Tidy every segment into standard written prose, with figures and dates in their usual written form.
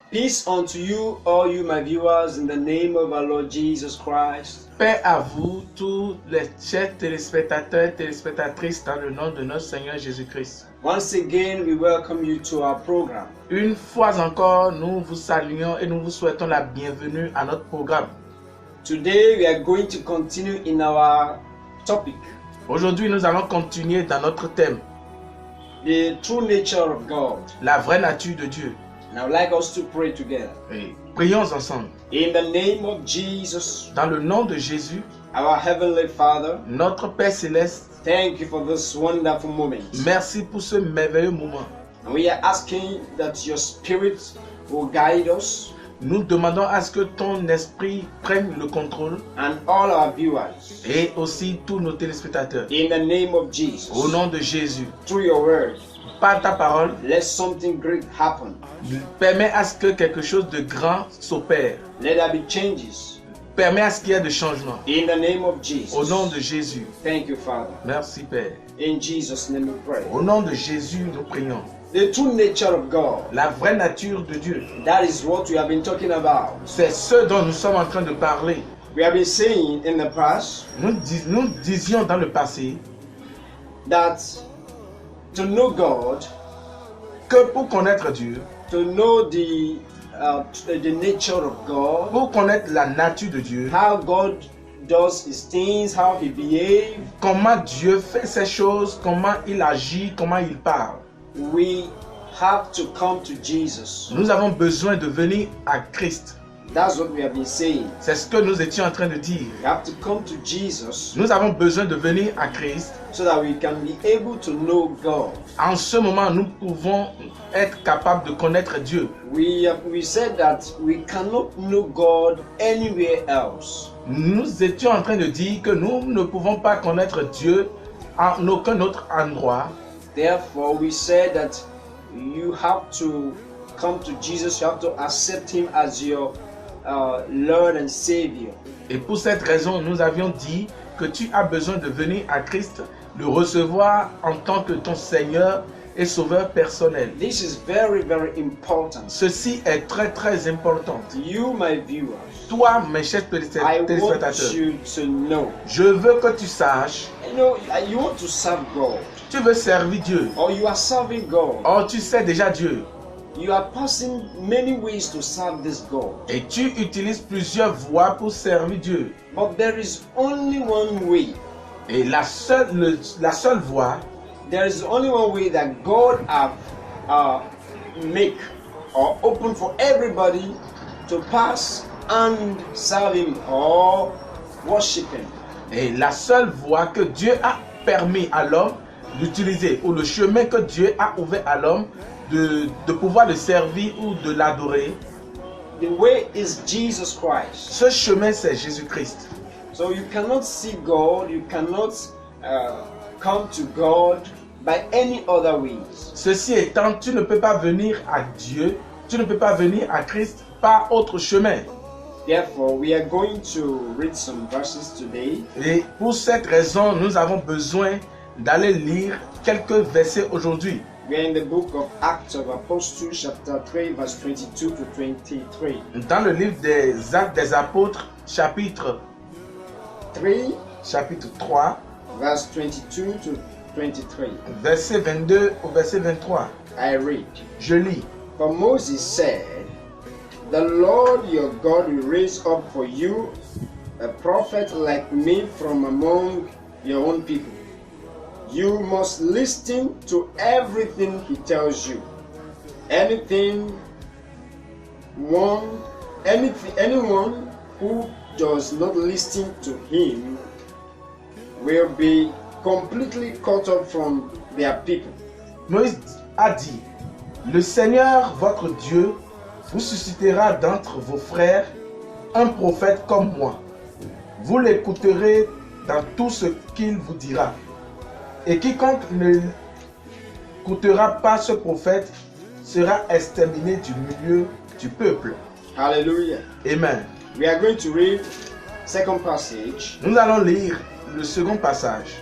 Peace unto you, all you my viewers, in the name of our Lord Jesus Christ. Paix à vous, tous les chers téléspectateurs et téléspectatrices, dans le nom de notre Seigneur Jésus-Christ. Once again, we welcome you to our program. Une fois encore, nous vous saluons et nous vous souhaitons la bienvenue à notre programme. Today, we are going to continue in our topic, Aujourd'hui, nous allons continuer dans notre thème, the true nature of God. la vraie nature de Dieu. And I would like us to pray together. Et prions ensemble. In the name of Jesus, Dans le nom de Jésus, our Heavenly Father, notre Père Céleste, thank you for this wonderful moment. merci pour ce merveilleux moment. And we are asking that your Spirit will guide us Nous demandons à ce que ton esprit prenne le contrôle and all our viewers. et aussi tous nos téléspectateurs. In the name of Jesus, Au nom de Jésus, through your word, par ta parole, let something great happen. permets à ce que quelque chose de grand s'opère. Let there be changes. Permets à ce qu'il y ait de changements. In the name of Jesus. Au nom de Jésus. Thank you, Father. Merci Père. In Jesus' name we pray. Au nom de Jésus, nous prions. The true nature of God. La vraie nature de Dieu. That is what we have been talking about. C'est ce dont nous sommes en train de parler. We have been saying in the past Nous disions dans le passé that to know God, que pour connaître Dieu, to know the nature of God, pour connaître la nature de Dieu, how God does his things, how he behaves, comment Dieu fait ses choses, comment il agit, comment il parle, we have to come to Jesus. nous avons besoin de venir à Christ. That's what we have been saying. C'est ce que nous étions en train de dire. We have to come to Jesus Nous avons besoin de venir à Christ. so that we can be able to know God. En ce moment, nous pouvons être capables de connaître Dieu. We said that we cannot know God anywhere else. Nous étions en train de dire que nous ne pouvons pas connaître Dieu en aucun autre endroit. Therefore, we said that you have to come to Jesus. You have to accept him as your Lord and Savior. Et pour cette raison, nous avions dit que tu as besoin de venir à Christ, le recevoir en tant que ton Seigneur et Sauveur personnel. This is very, very important. Ceci est très très important. You, my viewers, Toi, mes chers I want téléspectateurs, you to know. je veux que tu saches, You want to serve God, tu veux servir Dieu. or you are serving God. Or, tu sais déjà Dieu. You are passing many ways to serve this God. Et tu utilises plusieurs voies pour servir Dieu. But there is only one way. Et la seule voie, There is only one way that God have make or open for everybody to pass and serve him or worship him. et la seule voie que Dieu a permis à l'homme d'utiliser, ou le chemin que Dieu a ouvert à l'homme de pouvoir le servir ou de l'adorer, The way is Jesus Christ. ce chemin c'est Jésus-Christ. So you cannot see God, you cannot come to God by any other ways. Ceci étant, tu ne peux pas venir à Dieu, tu ne peux pas venir à Christ par autre chemin. Therefore, we are going to read some verses today. Et pour cette raison, nous avons besoin d'aller lire quelques versets aujourd'hui. We are in the book of Acts of Apostles, chapter 3, verse 22 to 23. Dans le livre des Actes des Apôtres, chapitre 3, Verse 22 to 23. verset 22 au verset 23. I read. Je lis. For Moses said, the Lord your God will raise up for you a prophet like me from among your own people. You must listen to everything he tells you. Anyone who does not listen to him will be completely cut off from their people. Moïse a dit, le Seigneur votre Dieu vous suscitera d'entre vos frères un prophète comme moi. Vous l'écouterez dans tout ce qu'il vous dira. Et quiconque ne écoutera pas ce prophète sera exterminé du milieu du peuple. Hallelujah. Amen. We are going to read second passage Nous allons lire le second passage.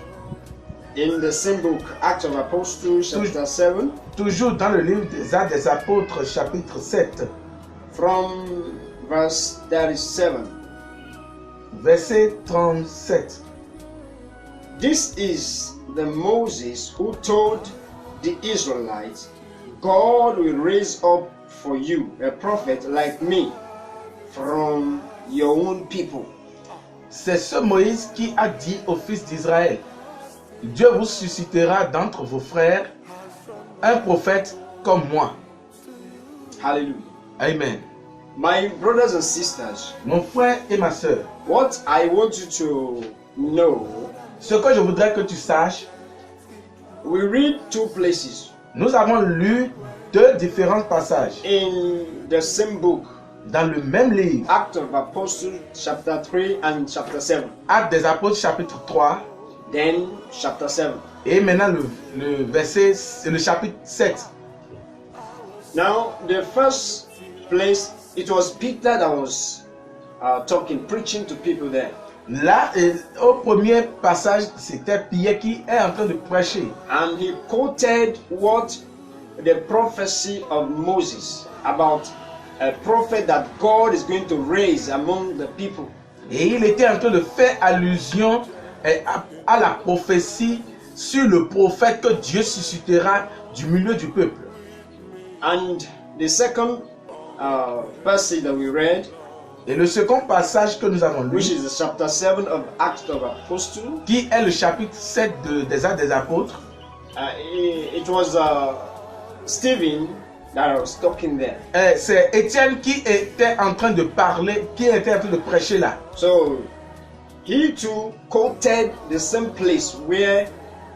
in the same book, Acts of Apostles, chapter 7, Toujours dans le livre des Actes des Apôtres, chapitre 7, from verse 37. Verset 37. This is the Moses who told the Israelites, God will raise up for you a prophet like me from your own people. C'est ce Moïse qui a dit aux fils d'Israël, Dieu vous suscitera d'entre vos frères un prophète comme moi. Hallelujah. Amen. My brothers and sisters, Mon frère et ma sœur, what I want you to know, ce que je voudrais que tu saches, we read two places nous avons lu deux différents passages in the same book, dans le même livre, Acts of Apostles chapter 3 and chapter 7. Actes des Apôtres chapitre 3 Then chapter 7. et maintenant le verset, le chapitre 7. Now the first place, it was Peter that was preaching to people there. Là, au premier passage, c'était Pierre qui est en train de prêcher. And he quoted what the prophecy of Moses about a prophet that God is going to raise among the people. Et il était en train de faire allusion à la prophétie sur le prophète que Dieu suscitera du milieu du peuple. And the second passage that we read, Et le second passage que nous avons lu, which is the chapter 7 of Acts of Apostles, qui est le chapitre 7 des Actes des Apôtres, it was Stephen that was talking there. c'est Étienne qui était en train de parler, qui était en train de prêcher là. So he too quoted the same place where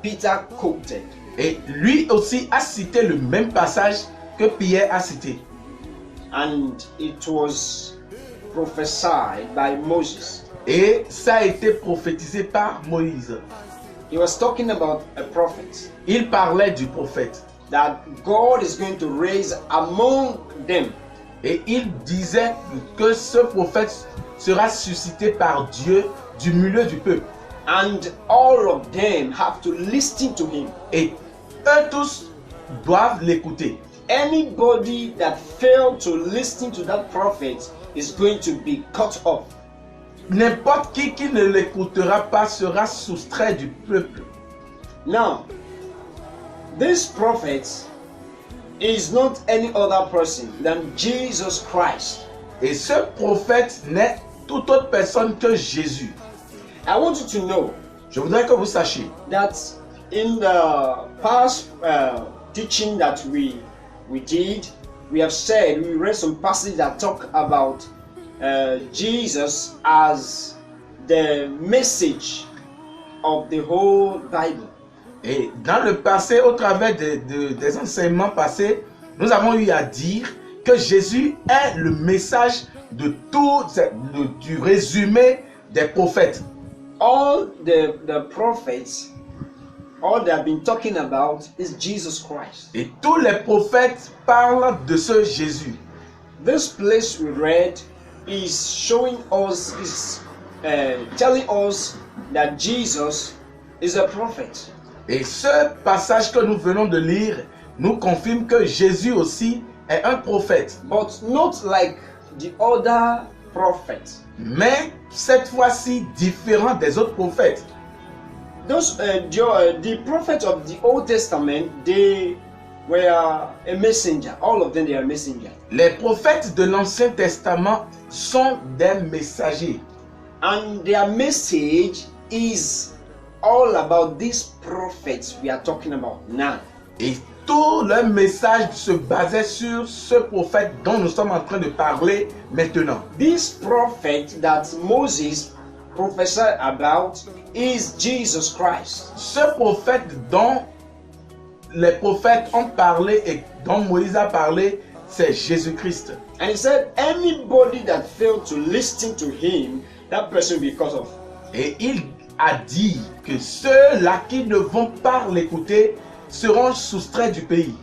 Peter quoted. Et lui aussi a cité le même passage que Pierre a cité. And it was prophesied by Moses. Et ça a été prophétisé par Moïse. He was talking about a prophet Il parlait du prophète. that God is going to raise among them. Et il disait que ce prophète sera suscité par Dieu du milieu du peuple. And all of them have to listen to him. Et eux tous doivent l'écouter. Anybody that failed to listen to that prophet is going to be cut off. N'importe qui ne l'écoutera pas sera soustrait du peuple. Now, this prophet is not any other person than Jesus Christ. Et ce prophète n'est toute autre personne que Jésus. I want you to know Je voudrais que vous sachiez that in the past teaching that we did, we have said, we read some passages that talk about Jesus as the message of the whole Bible. Et dans le passé, au travers des enseignements passés, nous avons eu à dire que Jésus est le message de tout, du résumé des prophètes. All the prophets, all they have been talking about is Jesus Christ. Et tous les prophètes parlent de ce Jésus. This place we read is showing us, is telling us that Jesus is a prophet. Et ce passage que nous venons de lire nous confirme que Jésus aussi est un prophète. But not like the other prophets. Mais cette fois-ci différent des autres prophètes. Those the prophets of the Old Testament, they were a messenger. All of them, they are messengers. Les prophètes de l'Ancien Testament sont des messagers. And their message is all about these prophets we are talking about now. Et tout leur message se basait sur ce prophète dont nous sommes en train de parler maintenant. This prophet that Moses prophesied about is Jesus Christ. Ce prophète dont les prophètes ont parlé et dont Moïse a parlé, c'est Jésus-Christ. And he said, anybody that failed to listen to him, that person will be cut off. Et il a dit que ceux-là qui ne vont pas l'écouter seront soustraits du pays.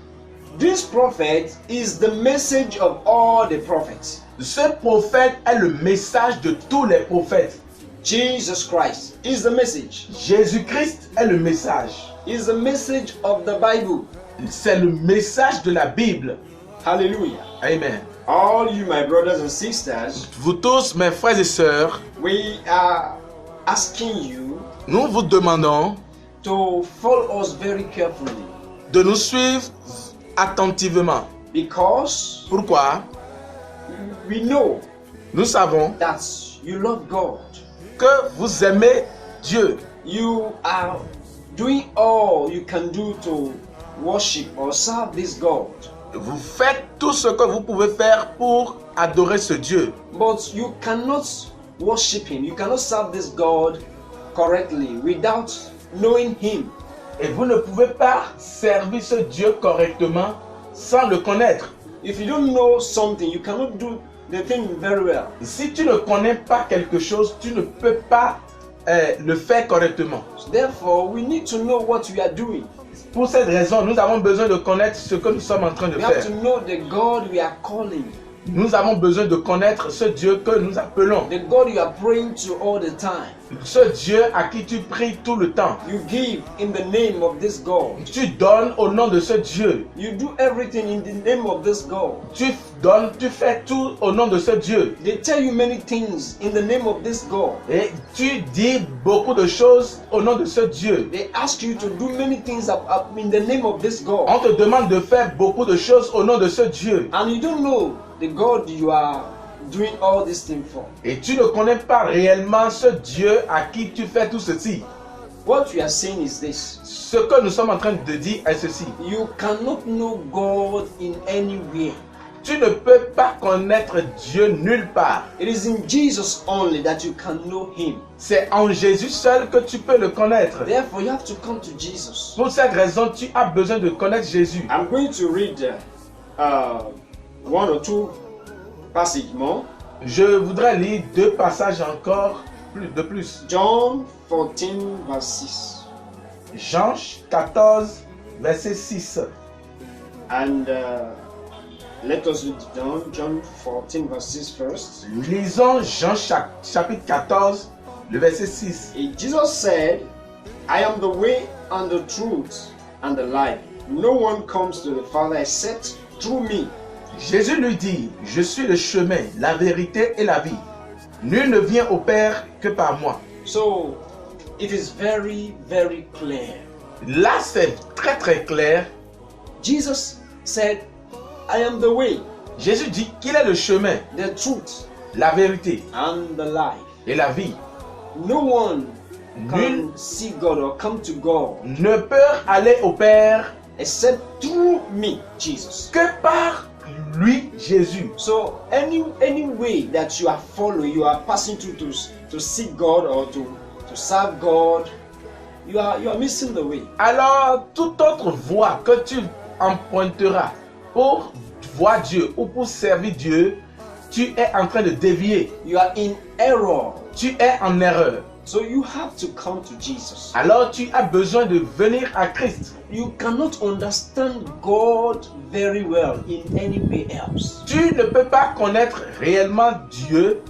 This prophet is the message of all the prophets. Ce prophète est le message de tous les prophètes. Jesus Christ is the message. Jésus-Christ est le message. Is the message of the Bible. C'est le message de la Bible. Hallelujah. Amen. all you my brothers and sisters, vous tous mes frères et sœurs, we are asking you nous vous demandons to follow us very carefully. de nous suivre attentivement. Because Pourquoi? we know Nous savons that you love God. que vous aimez Dieu. You are doing all you can do to worship or serve this God. Vous faites tout ce que vous pouvez faire pour adorer ce Dieu. But you cannot worship Him. You cannot serve this God correctly without knowing Him. Et vous ne pouvez pas servir ce Dieu correctement sans le connaître. If you don't know something, you cannot do the thing very well. Si tu ne connais pas quelque chose, tu ne peux pas le faire correctement. Therefore, we need to know what we are doing. Pour cette raison, nous avons besoin de connaître ce que nous sommes en train de We have faire. to know the God we are calling, Nous avons besoin de connaître ce Dieu que nous appelons. the God you are praying to all the time. Ce Dieu à qui tu pries tout le temps. You give in the name of this God. Tu donnes au nom de ce Dieu. You do everything in the name of this God. Tu donnes, tu fais tout au nom de ce Dieu. They tell you many things in the name of this God. Et tu dis beaucoup de choses au nom de ce Dieu. They ask you to do many things in the name of this God. On te demande de faire beaucoup de choses au nom de ce Dieu. And you don't know the God you are doing all these things for. Et tu ne connais pas réellement ce Dieu à qui tu fais tout ceci. What we are saying is this. Ce que nous sommes en train de dire est ceci. You cannot know God in anywhere. Tu ne peux pas connaître Dieu nulle part. It is in Jesus only that you can know Him. C'est en Jésus seul que tu peux le connaître. Therefore, you have to come to Jesus. Pour cette raison, tu as besoin de connaître Jésus. I'm going to read one or two passages more. Je voudrais lire 2 passages encore de plus. John 14, verse 6. Jean 14, verset 6. And let us read down John 14, verse 6 first. Lisons Jean chapitre 14, le verset 6. Jesus said, I am the way and the truth and the life. No one comes to the Father except through me. Jésus lui dit, je suis le chemin, la vérité et la vie. Nul ne vient au Père que par moi. So, it is very, very clear. Là, c'est très très clair. Jesus said, I am the way, Jésus dit qu'il est le chemin, the truth, la vérité and the life. et la vie. No one Nul can see God or come to God ne peut aller au Père except through me, Jesus. que par lui, Jésus. So any way that you are following, you are passing through to seek God or to serve God, you are missing the way. Alors, toute autre voie que tu emprunteras pour voir Dieu ou pour servir Dieu, tu es en train de dévier. You are in error. Tu es en erreur. So you have to come to Jesus. Alors, tu as besoin de venir à Christ. You cannot understand God very well in any way else. Tu ne peux pas connaître réellement Dieu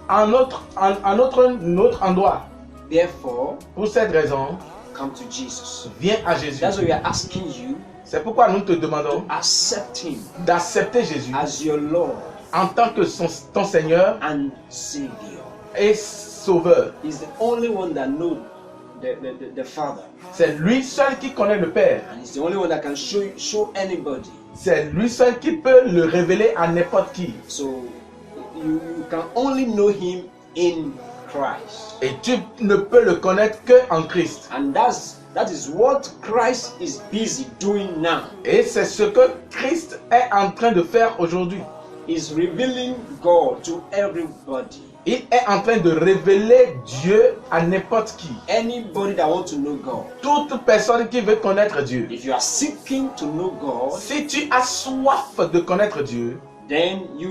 en autre endroit. Therefore, Pour cette raison, come to Jesus. viens à Jésus. That's why we are asking you C'est pourquoi nous te demandons to accept Him d'accepter Jésus as your Lord en tant que ton Seigneur and Savior. et Sauveur. He's the only one that knows the Father. C'est lui seul qui connaît le Père. And He's the only one that can show anybody. C'est lui seul qui peut le révéler à n'importe qui. So you can only know Him in Christ. Et tu ne peux le connaître que en Christ. And that is what Christ is busy doing now. Et c'est ce que Christ est en train de faire aujourd'hui. He's revealing God to everybody. Il est en train de révéler Dieu à n'importe qui. Anybody that wants to know God. Toute personne qui veut connaître Dieu. If you are seeking to know God, Si tu as soif de connaître Dieu, then He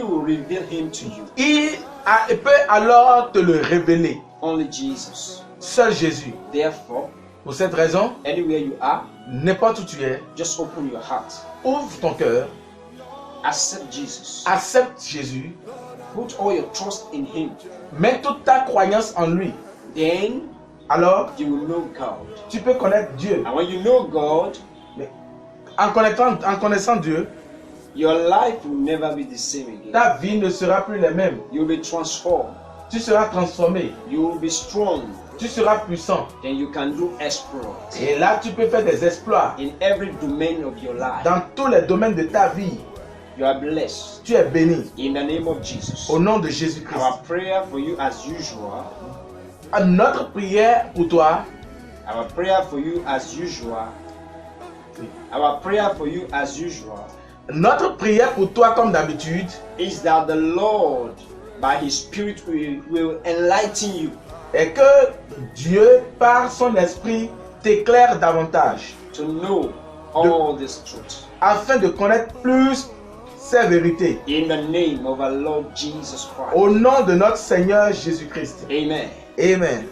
will reveal Him to you. il peut alors te le révéler. Only Jesus. Seul Jésus. Therefore, Pour cette raison, anywhere you are, n'importe où tu es, just open your heart. ouvre ton cœur, Accept Jesus. accepte Jésus, Put all your trust in Him. mets toute ta croyance en lui. Then Alors, you will know God. tu peux connaître Dieu. And when you know God, En connaissant Dieu, your life will never be the same again. Ta vie ne sera plus la même. You'll be transformed. Tu seras transformé. You will be strong. Tu seras puissant. Then you can do exploits Et là, tu peux faire des exploits in every domain of your life. dans tous les domaines de ta vie. You are blessed. Tu es béni. In the name of Jesus. Au nom de Jésus-Christ. Our prayer for you as usual. Notre prière pour toi. Our prayer for you as usual. Our prayer for you as usual. Notre prière pour toi comme d'habitude. Is that the Lord, by His Spirit, will enlighten you. Et que Dieu, par son esprit, t'éclaire davantage. To know all this truth. Afin de connaître plus ces vérités. In the name of our Lord Jesus Christ. Au nom de notre Seigneur Jésus-Christ. Amen. Amen.